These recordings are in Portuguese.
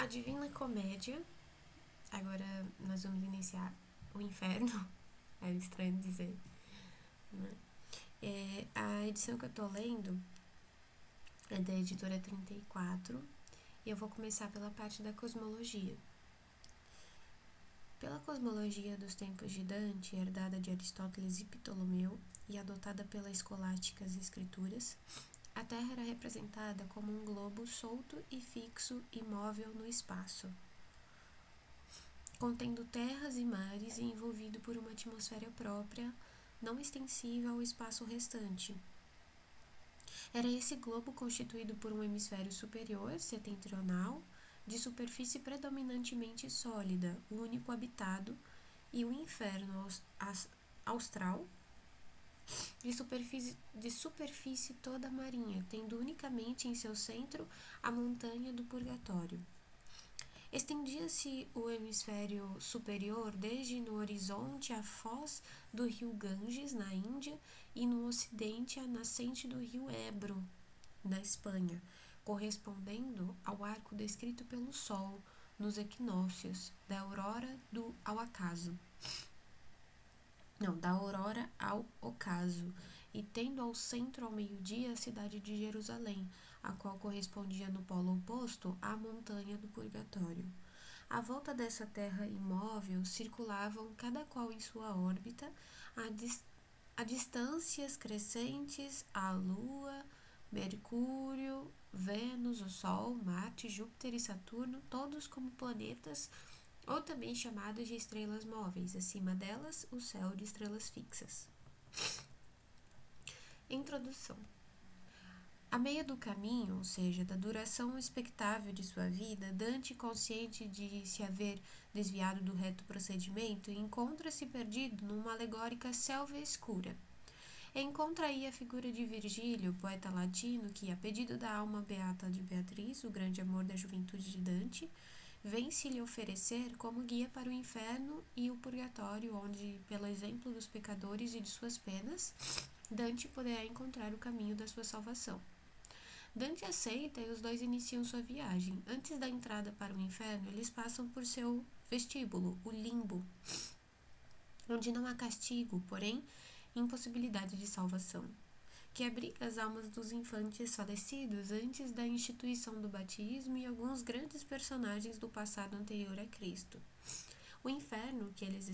A Divina Comédia, agora nós vamos iniciar o Inferno, é estranho dizer, né? A edição que eu tô lendo é da editora 34 e eu vou começar pela parte da cosmologia. Pela cosmologia dos tempos de Dante, herdada de Aristóteles e Ptolomeu e adotada pelas escolásticas escrituras, a Terra era representada como um globo solto e fixo, imóvel no espaço, contendo terras e mares e envolvido por uma atmosfera própria, não extensível ao espaço restante. Era esse globo constituído por um hemisfério superior, setentrional, de superfície predominantemente sólida, o único habitado, e o inferno austral, de superfície toda marinha, tendo unicamente em seu centro a montanha do purgatório. Estendia-se o hemisfério superior desde no horizonte a foz do rio Ganges, na Índia, e no ocidente a nascente do rio Ebro, na Espanha, correspondendo ao arco descrito pelo Sol nos equinócios, da aurora ao acaso. Não, da aurora ao ocaso, e tendo ao centro ao meio-dia a cidade de Jerusalém, a qual correspondia no polo oposto à montanha do purgatório. À volta dessa terra imóvel circulavam, cada qual em sua órbita, a distâncias crescentes a Lua, Mercúrio, Vênus, o Sol, Marte, Júpiter e Saturno, todos como planetas ou também chamados de estrelas móveis, acima delas o céu de estrelas fixas. Introdução. A meio do caminho, ou seja, da duração expectável de sua vida, Dante, consciente de se haver desviado do reto procedimento, encontra-se perdido numa alegórica selva escura. Encontra aí a figura de Virgílio, poeta latino, que, a pedido da alma beata de Beatriz, o grande amor da juventude de Dante, vem se lhe oferecer como guia para o inferno e o purgatório, onde, pelo exemplo dos pecadores e de suas penas, Dante poderá encontrar o caminho da sua salvação. Dante aceita e os dois iniciam sua viagem. Antes da entrada para o inferno, eles passam por seu vestíbulo, o limbo, onde não há castigo, porém impossibilidade de salvação, que abriga as almas dos infantes falecidos antes da instituição do batismo e alguns grandes personagens do passado anterior a Cristo. O inferno que eles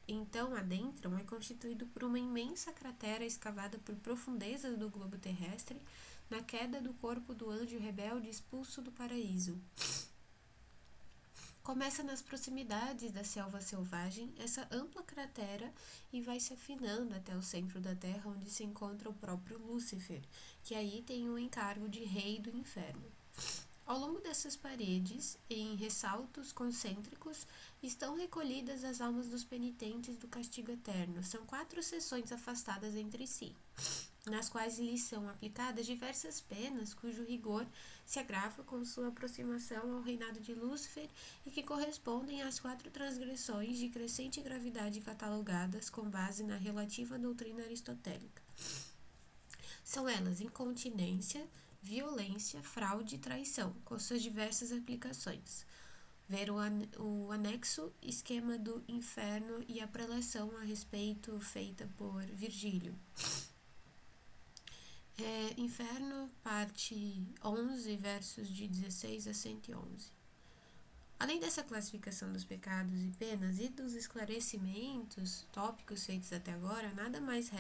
então adentram é constituído por uma imensa cratera escavada por profundezas do globo terrestre, na queda do corpo do anjo rebelde expulso do paraíso. Começa nas proximidades da selva selvagem essa ampla cratera e vai se afinando até o centro da terra, onde se encontra o próprio Lúcifer, que aí tem o encargo de rei do inferno. Ao longo dessas paredes, em ressaltos concêntricos, estão recolhidas as almas dos penitentes do castigo eterno. São 4 seções afastadas entre si, nas quais lhes são aplicadas diversas penas cujo rigor se agrava com sua aproximação ao reinado de Lúcifer e que correspondem às 4 transgressões de crescente gravidade catalogadas com base na relativa doutrina aristotélica. São elas incontinência, violência, fraude e traição, com suas diversas aplicações. Ver o anexo esquema do inferno e a preleção a respeito feita por Virgílio. Inferno, parte 11, versos de 16 a 111. Além dessa classificação dos pecados e penas e dos esclarecimentos tópicos feitos até agora, nada mais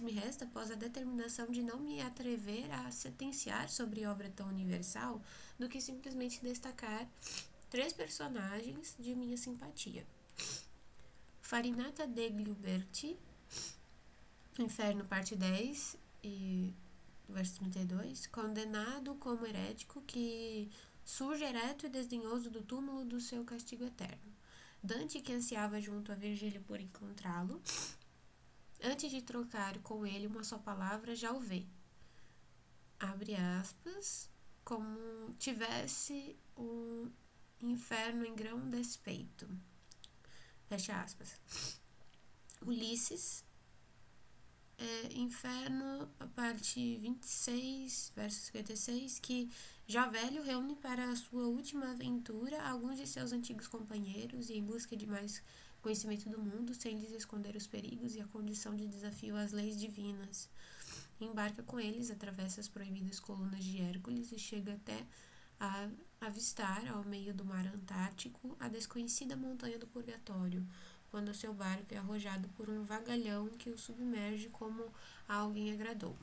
me resta após a determinação de não me atrever a sentenciar sobre obra tão universal do que simplesmente destacar 3 personagens de minha simpatia. Farinata degli Uberti, Inferno, parte 10, e verso 32, condenado como herético que surge ereto e desdenhoso do túmulo do seu castigo eterno. Dante, que ansiava junto a Virgílio por encontrá-lo, antes de trocar com ele uma só palavra, já o vê. Abre aspas, como tivesse o inferno em grão despeito. Fecha aspas. Ulisses, Inferno, a parte 26, verso 56, que já velho reúne para a sua última aventura alguns de seus antigos companheiros e em busca de mais conhecimento do mundo, sem lhes esconder os perigos e a condição de desafio às leis divinas. Embarca com eles, atravessa as proibidas colunas de Hércules e chega até a avistar, ao meio do mar Antártico, a desconhecida montanha do Purgatório, quando seu barco é arrojado por um vagalhão que o submerge como a alguém agradou.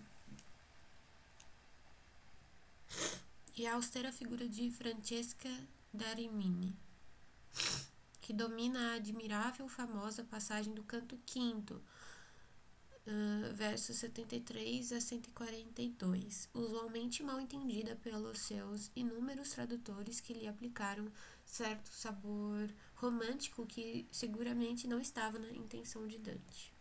E a austera figura de Francesca da Rimini, que domina a admirável famosa passagem do canto quinto, versos 73 a 142, usualmente mal entendida pelos seus inúmeros tradutores que lhe aplicaram certo sabor romântico que seguramente não estava na intenção de Dante.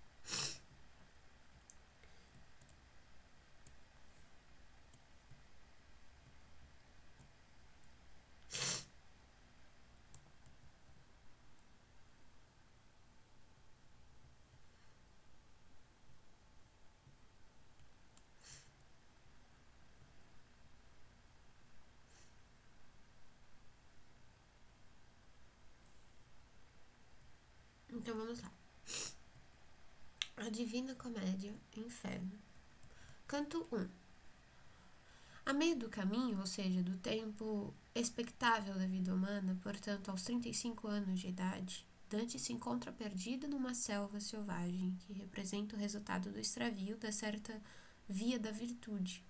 Então vamos lá. A Divina Comédia, Inferno. Canto 1. A meio do caminho, ou seja, do tempo expectável da vida humana, portanto aos 35 anos de idade, Dante se encontra perdido numa selva selvagem, que representa o resultado do extravio da certa via da virtude.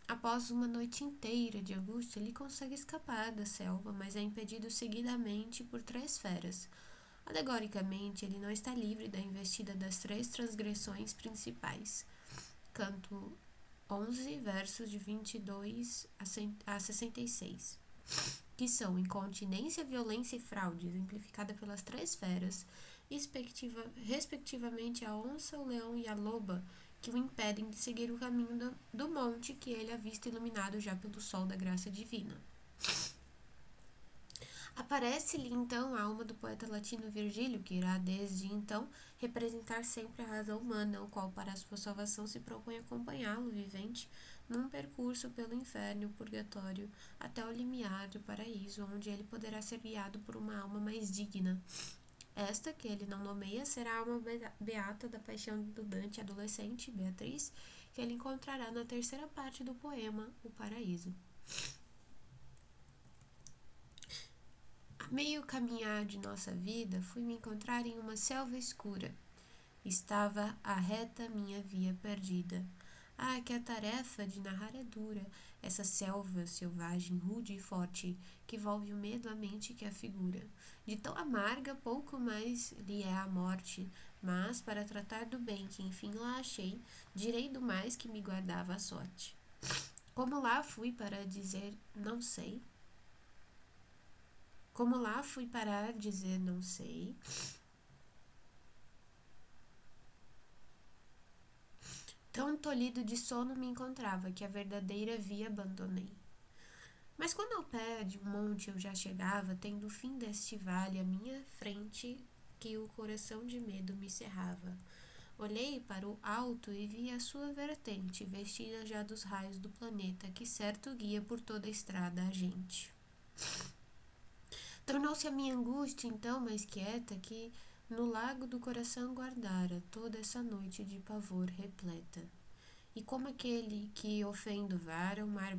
Após uma noite inteira de angústia, ele consegue escapar da selva, mas é impedido seguidamente por 3 feras. Alegoricamente, ele não está livre da investida das 3 transgressões principais. Canto 11, versos de 22 a 66, que são incontinência, violência e fraude, exemplificada pelas 3 feras, respectivamente a onça, o leão e a loba, que o impedem de seguir o caminho do monte que ele avista iluminado já pelo sol da graça divina. Aparece-lhe então a alma do poeta latino Virgílio, que irá desde então representar sempre a razão humana, o qual para a sua salvação se propõe acompanhá-lo vivente num percurso pelo inferno e o purgatório até o limiar do paraíso, onde ele poderá ser guiado por uma alma mais digna. Esta, que ele não nomeia, será a alma beata da paixão do Dante adolescente, Beatriz, que ele encontrará na terceira parte do poema, O Paraíso. A meio caminhar de nossa vida, fui me encontrar em uma selva escura. Estava a reta minha via perdida. Ah, que a tarefa de narrar é dura, essa selva selvagem, rude e forte, que volve o medo à mente que a figura. De tão amarga, pouco mais lhe é a morte, mas, para tratar do bem que enfim lá achei, direi do mais que me guardava a sorte. Como lá fui para dizer não sei, Como lá fui parar dizer não sei, tão tolhido de sono me encontrava que a verdadeira via abandonei. Mas quando ao pé de um monte eu já chegava, tendo o fim deste vale à minha frente, que o coração de medo me cerrava. Olhei para o alto e vi a sua vertente, vestida já dos raios do planeta, que certo guia por toda a estrada a gente. Tornou-se a minha angústia então mais quieta, que no lago do coração guardara toda essa noite de pavor repleta. E como aquele que ofende vara o mar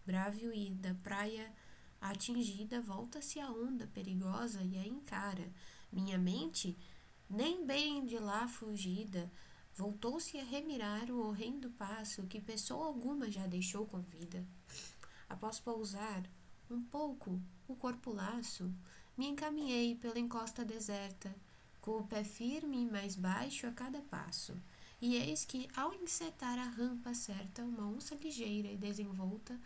brávio e da praia atingida volta-se a onda perigosa e a encara. Minha mente, nem bem de lá fugida, voltou-se a remirar o horrendo passo que pessoa alguma já deixou com vida. Após pousar um pouco o corpo laço, me encaminhei pela encosta deserta, com o pé firme e mais baixo a cada passo. E eis que, ao encetar a rampa certa, uma onça ligeira e desenvolta,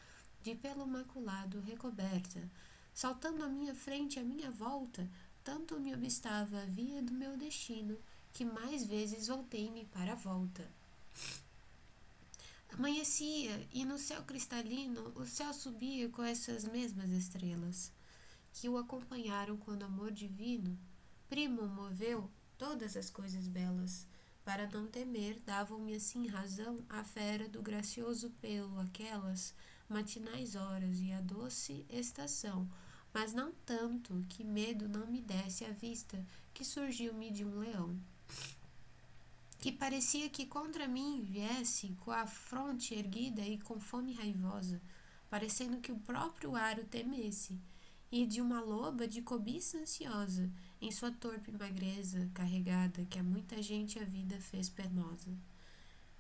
de pelo maculado recoberta, saltando à minha frente e à minha volta, tanto me obstava a via do meu destino, que mais vezes voltei-me para a volta. Amanhecia, e no céu cristalino o céu subia com essas mesmas estrelas, que o acompanharam quando amor divino, primo moveu todas as coisas belas, Para não temer, davam-me assim razão a fera do gracioso pelo, aquelas matinais horas e a doce estação, mas não tanto que medo não me desse à vista que surgiu-me de um leão, que parecia que contra mim viesse com a fronte erguida e com fome raivosa, parecendo que o próprio ar o temesse, e de uma loba de cobiça ansiosa, em sua torpe magreza carregada, que a muita gente a vida fez penosa.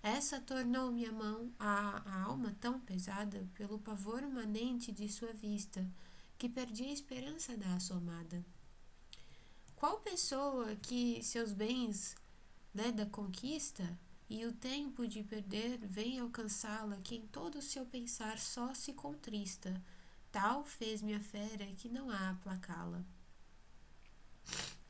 Essa tornou minha mão a alma tão pesada pelo pavor imanente de sua vista, que perdi a esperança da assomada. Qual pessoa que seus bens, da conquista e o tempo de perder vem alcançá-la, que em todo o seu pensar só se contrista, tal fez-me a fera que não há aplacá-la.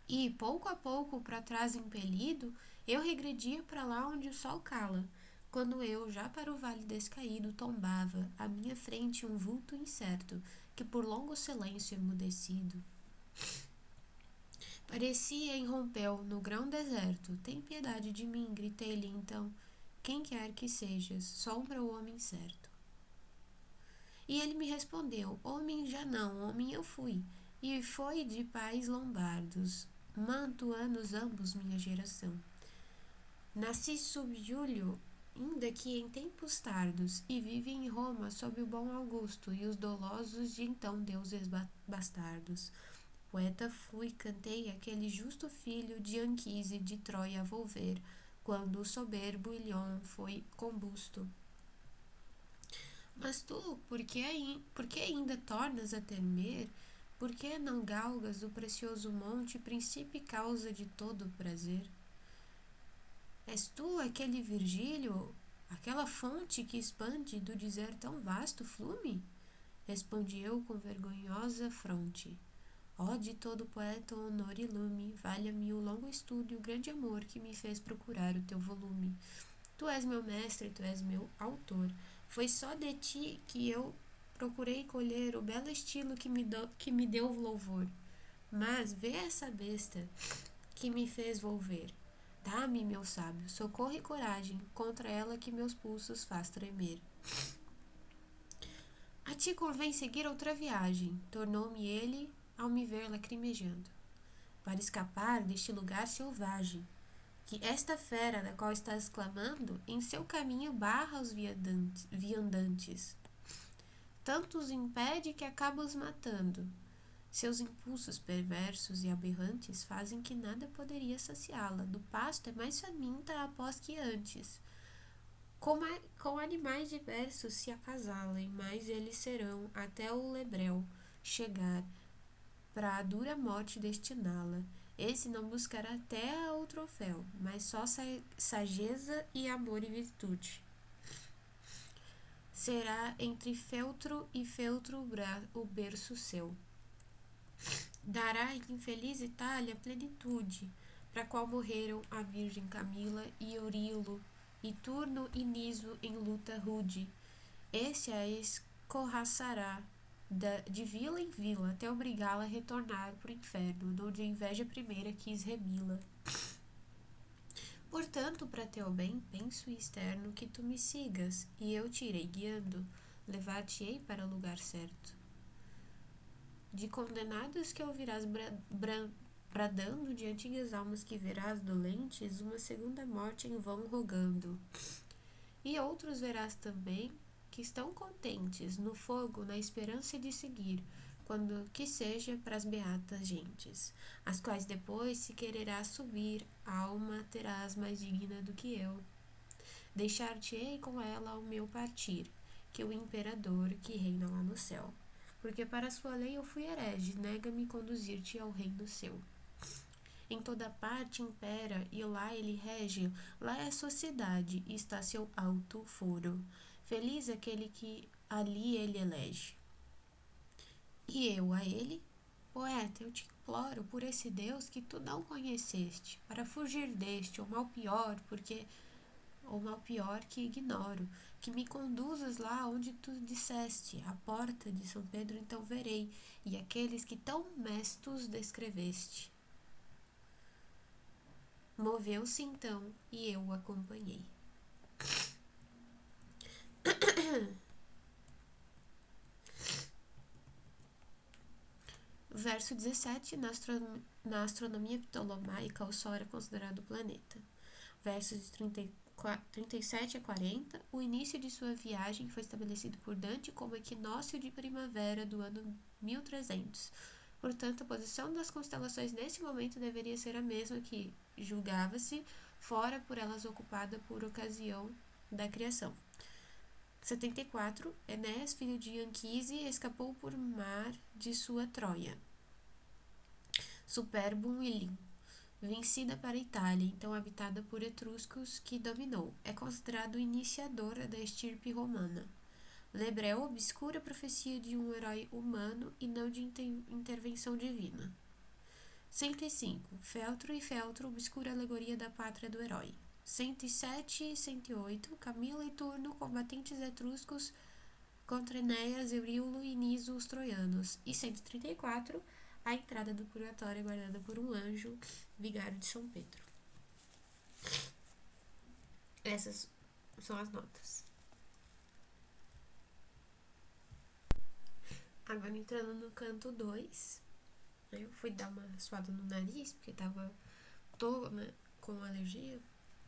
E, pouco a pouco, para trás impelido, eu regredia para lá onde o sol cala, quando eu, já para o vale descaído, tombava, à minha frente um vulto incerto, que por longo silêncio emudecido parecia irrompeu no grão deserto. Tem piedade de mim, gritei-lhe então. Quem quer que sejas, sombra ou homem certo. E ele me respondeu, homem já não, homem eu fui. E foi de pais lombardos, manto anos ambos minha geração. Nasci sob Júlio, ainda que em tempos tardos, e vive em Roma sob o bom Augusto e os dolosos de então deuses bastardos. Poeta fui, cantei aquele justo filho de Anquise de Troia a volver, quando o soberbo Ilion foi combusto. Mas tu, por que ainda tornas a temer? Por que não galgas o precioso monte, princípio e causa de todo o prazer? És tu aquele Virgílio, aquela fonte que expande do dizer tão vasto flume? Respondi eu com vergonhosa fronte. Ó de todo poeta honor e lume, valha-me o longo estudo e o grande amor que me fez procurar o teu volume. Tu és meu mestre, tu és meu autor. Foi só de ti que eu procurei colher o belo estilo que me deu louvor. Mas vê essa besta que me fez volver. Dá-me, meu sábio, socorro e coragem contra ela que meus pulsos faz tremer. A ti convém seguir outra viagem, tornou-me ele ao me ver lacrimejando, para escapar deste lugar selvagem, que esta fera da qual estás clamando, em seu caminho barra os viandantes. Tanto os impede que acaba os matando. Seus impulsos perversos e aberrantes fazem que nada poderia saciá-la. Do pasto é mais faminta após que antes. Com animais diversos se acasalem, mas eles serão até o lebrel chegar, para a dura morte destiná-la. Esse não buscará terra ou troféu, mas só sageza e amor e virtude. Será entre feltro e feltro o berço seu. Dará em infeliz Itália plenitude, para qual morreram a Virgem Camila e Eurilo, e Turno e Niso em luta rude. Esse a escorraçará de vila em vila, até obrigá-la a retornar pro inferno, onde a inveja primeira quis remi-la. Portanto, para teu bem, penso externo que tu me sigas, e eu te irei guiando, levar-te-ei para o lugar certo. De condenados que ouvirás bradando, de antigas almas que verás dolentes, uma segunda morte em vão rogando. E outros verás também, que estão contentes no fogo, na esperança de seguir, quando que seja pras beatas gentes, as quais depois se quererás subir, alma terás mais digna do que eu. Deixar-te-ei com ela ao meu partir, que o imperador que reina lá no céu. Porque para sua lei eu fui herege, nega-me conduzir-te ao reino seu. Em toda parte impera, e lá ele rege, lá é a sociedade, e está seu alto foro. Feliz aquele que ali ele elege. E eu a ele? Poeta, eu te imploro por esse Deus que tu não conheceste, para fugir deste, ou mal pior que ignoro, que me conduzas lá onde tu disseste, à porta de São Pedro então verei, e aqueles que tão mestos descreveste. Moveu-se então, e eu o acompanhei. Verso 17. Na astronomia ptolomaica, o Sol era considerado planeta. Versos de 37 a 40. O início de sua viagem foi estabelecido por Dante como equinócio de primavera do ano 1300. Portanto, a posição das constelações nesse momento deveria ser a mesma que, julgava-se, fora por elas ocupada por ocasião da criação. 74. Enéas, filho de Anquise, escapou por mar de sua Troia. Superbum Ilim. Vencida para a Itália, então habitada por etruscos, que dominou. É considerado o iniciador da estirpe romana. Lebrel, obscura profecia de um herói humano e não de intervenção divina. 105. Feltro e Feltro, obscura alegoria da pátria do herói. 107 e 108. Camila e Turno, combatentes etruscos contra Enéas, Euríulo e Niso, os troianos. E 134. A entrada do purgatório guardada por um anjo, vigário de São Pedro. Essas são as notas. Agora entrando no canto 2, eu fui dar uma suada no nariz, porque tô, né, com alergia,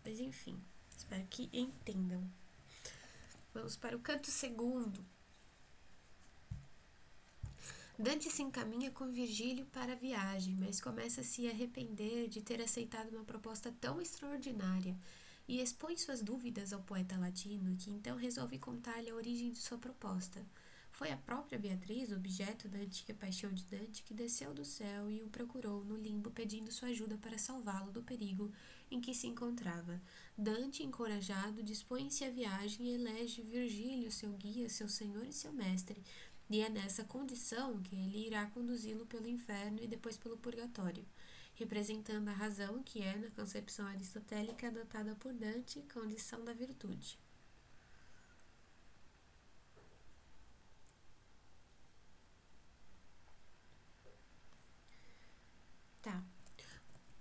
mas enfim, espero que entendam. Vamos para o canto 2. Dante se encaminha com Virgílio para a viagem, mas começa a se arrepender de ter aceitado uma proposta tão extraordinária e expõe suas dúvidas ao poeta latino, que então resolve contar-lhe a origem de sua proposta. Foi a própria Beatriz, objeto da antiga paixão de Dante, que desceu do céu e o procurou no limbo pedindo sua ajuda para salvá-lo do perigo em que se encontrava. Dante, encorajado, dispõe-se à viagem e elege Virgílio seu guia, seu senhor e seu mestre, e é nessa condição que ele irá conduzi-lo pelo inferno e depois pelo purgatório, representando a razão que é, na concepção aristotélica adotada por Dante, condição da virtude. Tá.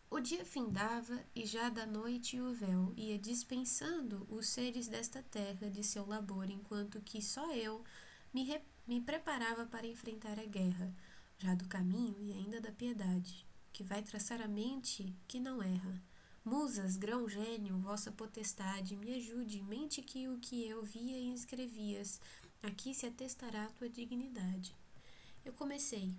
O dia findava e já da noite o véu ia dispensando os seres desta terra de seu labor, enquanto que só eu me preparava para enfrentar a guerra, já do caminho e ainda da piedade, que vai traçar a mente que não erra. Musas, grão gênio, vossa potestade, me ajude, mente que o que eu via e escrevias, aqui se atestará a tua dignidade. Eu comecei.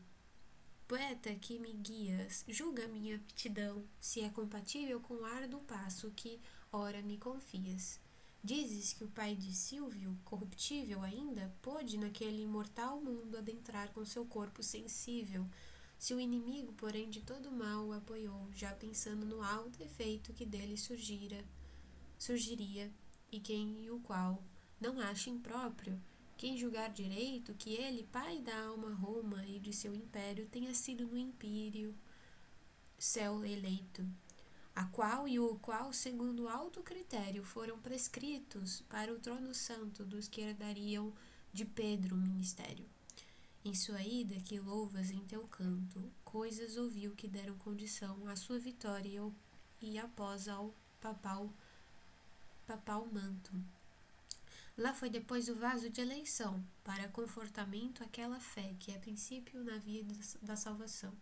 Poeta que me guias, julga minha aptidão, se é compatível com o árduo passo que, ora, me confias. Dizes que o pai de Sílvio, corruptível ainda, pôde naquele imortal mundo adentrar com seu corpo sensível. Se o inimigo, porém, de todo mal o apoiou, já pensando no alto efeito que dele surgiria, e quem e o qual não acha impróprio, quem julgar direito que ele, pai da alma Roma e de seu império, tenha sido no império céu eleito, a qual e o qual, segundo alto critério, foram prescritos para o trono santo dos que herdariam de Pedro o ministério. Em sua ida que louvas em teu canto, coisas ouviu que deram condição à sua vitória e após ao papal manto. Lá foi depois o vaso de eleição, para confortamento aquela fé que é princípio na via da salvação.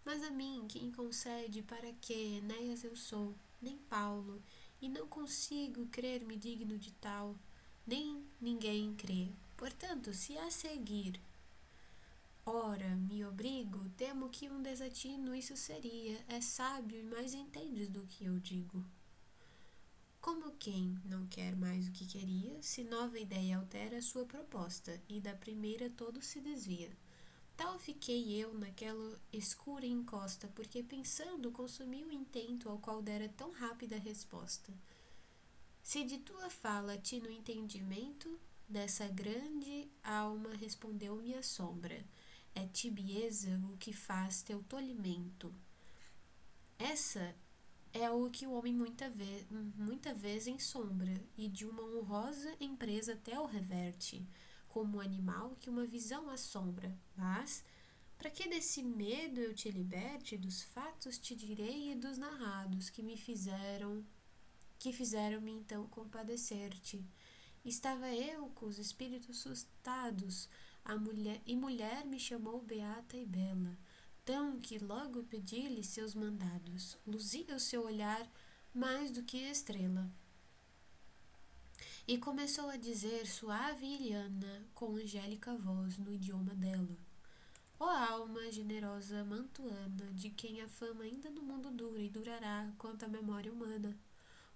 Mas a mim, quem concede para que Enéas eu sou, nem Paulo, e não consigo crer-me digno de tal, nem ninguém crê. Portanto, se a seguir, ora, me obrigo, temo que um desatino isso seria, é sábio e mais entendes do que eu digo. Como quem não quer mais o que queria, se nova ideia altera sua proposta, e da primeira todo se desvia. Tal fiquei eu naquela escura encosta, porque pensando consumi o intento ao qual dera tão rápida resposta. Se de tua fala ti no entendimento, dessa grande alma respondeu-me a sombra. É tibieza o que faz teu tolimento. Essa é o que o homem muita vez em sombra, e de uma honrosa empresa até o reverte, como um animal que uma visão assombra, mas, Para que desse medo eu te liberte, dos fatos te direi e dos narrados que fizeram-me então compadecer-te. Estava eu com os espíritos sustados, mulher me chamou beata e bela, tão que logo pedi-lhe seus mandados, luzia o seu olhar mais do que estrela. E começou a dizer suave e liana, com angélica voz no idioma dela. Ó alma generosa mantuana, de quem a fama ainda no mundo dura e durará quanto a memória humana.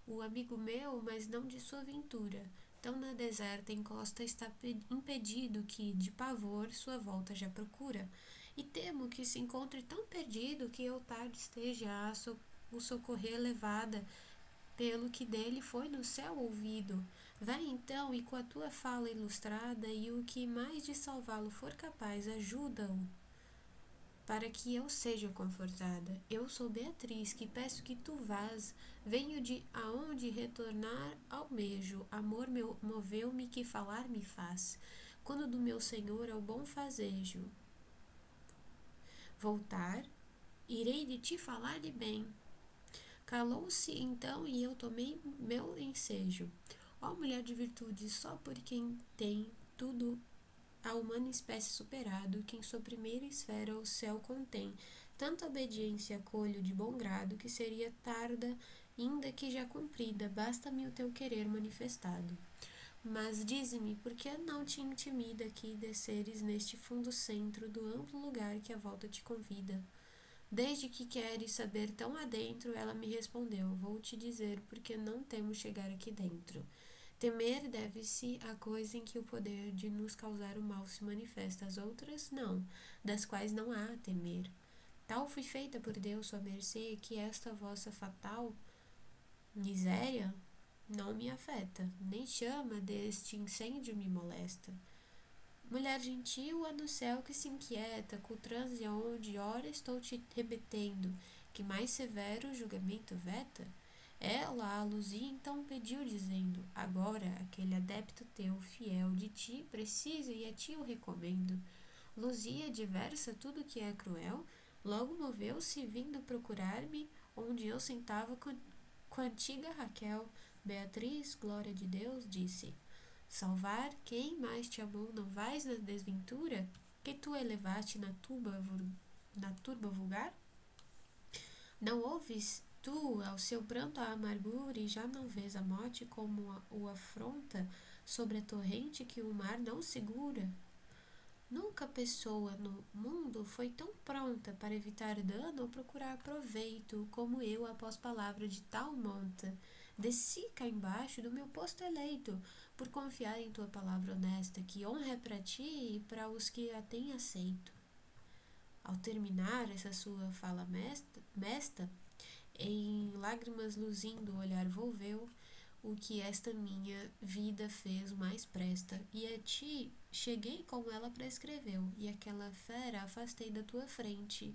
O amigo meu, mas não de sua ventura, tão na deserta encosta está impedido que, de pavor, sua volta já procura. E temo que se encontre tão perdido que eu tarde esteja o socorrer levada pelo que dele foi no céu ouvido. Vai então e com a tua fala ilustrada e o que mais de salvá-lo for capaz, ajuda-o para que eu seja confortada. Eu sou Beatriz, que peço que tu vás, venho de aonde retornar almejo, amor meu moveu-me que falar me faz, quando do meu Senhor ao bom fazejo voltar, irei de ti falar-lhe bem. Calou-se então e eu tomei meu ensejo. Ó mulher de virtude, só por quem tem tudo a humana espécie superado, que em sua primeira esfera o céu contém, tanta obediência acolho de bom grado, que seria tarda, ainda que já cumprida, basta-me o teu querer manifestado. Mas dize-me, por que não te intimida que desceres neste fundo centro do amplo lugar que a volta te convida? Desde que queres saber tão adentro, ela me respondeu, vou te dizer porque não temo chegar aqui dentro. Temer deve-se à coisa em que o poder de nos causar o mal se manifesta, as outras não, das quais não há a temer. Tal fui feita por Deus, sua mercê, que esta vossa fatal miséria não me afeta, nem chama deste incêndio me molesta. Mulher gentil, há no céu que se inquieta com o transe aonde ora estou te remetendo, que mais severo julgamento veta? Ela a Luzia então pediu, dizendo, agora aquele adepto teu, fiel de ti, precisa e a ti o recomendo. Luzia, diversa tudo que é cruel, logo moveu-se, vindo procurar-me, onde eu sentava com a antiga Raquel. Beatriz, glória de Deus, disse, salvar quem mais te amou, não vais na desventura, que tu elevaste na turba vulgar? Não ouves tu ao seu pranto a amargura e já não vês a morte como o afronta sobre a torrente que o mar não segura? Nunca pessoa no mundo foi tão pronta para evitar dano ou procurar proveito como eu após palavra de tal monta. Desci cá embaixo do meu posto eleito, por confiar em tua palavra honesta, que honra é para ti e para os que a têm aceito. Ao terminar essa sua fala mesta, em lágrimas luzindo o olhar volveu, o que esta minha vida fez mais presta, e a ti cheguei como ela prescreveu, e aquela fera afastei da tua frente,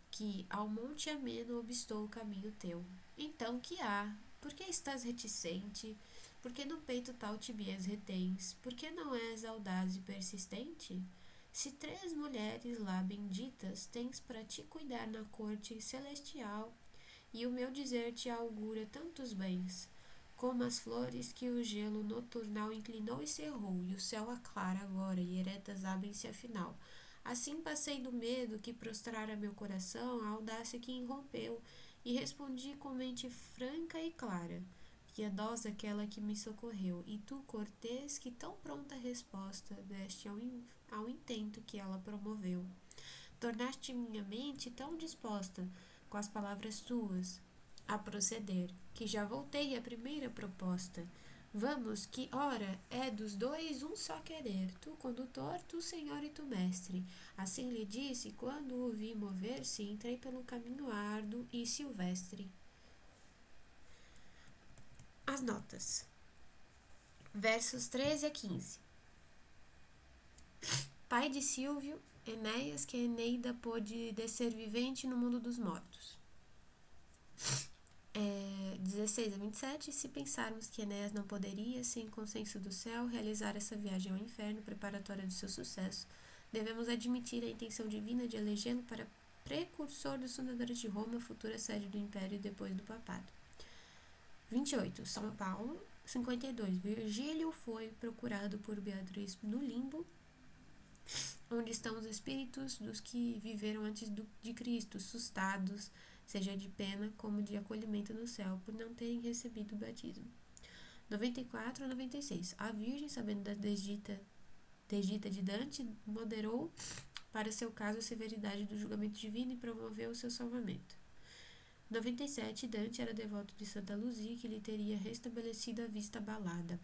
que ao monte ameno obstou o caminho teu. Então que há? Por que estás reticente? Por que no peito tal tibieza retens? Por que não és audaz e persistente? Se 3 mulheres lá benditas tens para te cuidar na corte celestial, e o meu dizer te augura tantos bens, como as flores que o gelo noturnal inclinou e cerrou, e o céu aclara agora, e eretas abrem-se afinal. Assim passei do medo que prostrara meu coração à audácia que irrompeu, e respondi com mente franca e clara, piedosa aquela que me socorreu, e tu, cortês, que tão pronta resposta deste ao intento que ela promoveu. Tornaste minha mente tão disposta, com as palavras tuas, a proceder, que já voltei à primeira proposta. Vamos, que, ora, é dos dois um só querer, tu condutor, tu senhor e tu mestre. Assim lhe disse, quando o vi mover-se, entrei pelo caminho árduo e silvestre. As notas. Versos 13 a 15. Pai de Silvio, Enéas, que Eneida pôde descer vivente no mundo dos mortos. 16 a 27, se pensarmos que Enéas não poderia, sem consenso do céu, realizar essa viagem ao inferno preparatória do seu sucesso, Devemos admitir a intenção divina de elegê-lo para precursor dos fundadores de Roma, futura sede do Império e depois do Papado. 28. São Paulo, 52. Virgílio foi procurado por Beatriz no limbo, onde estão os espíritos dos que viveram antes de Cristo, sustados, seja de pena como de acolhimento no céu, por não terem recebido o batismo. 94 a 96. A Virgem, sabendo da desdita de Dante, moderou para seu caso a severidade do julgamento divino e promoveu o seu salvamento. 97. Dante era devoto de Santa Luzia, que lhe teria restabelecido a vista abalada.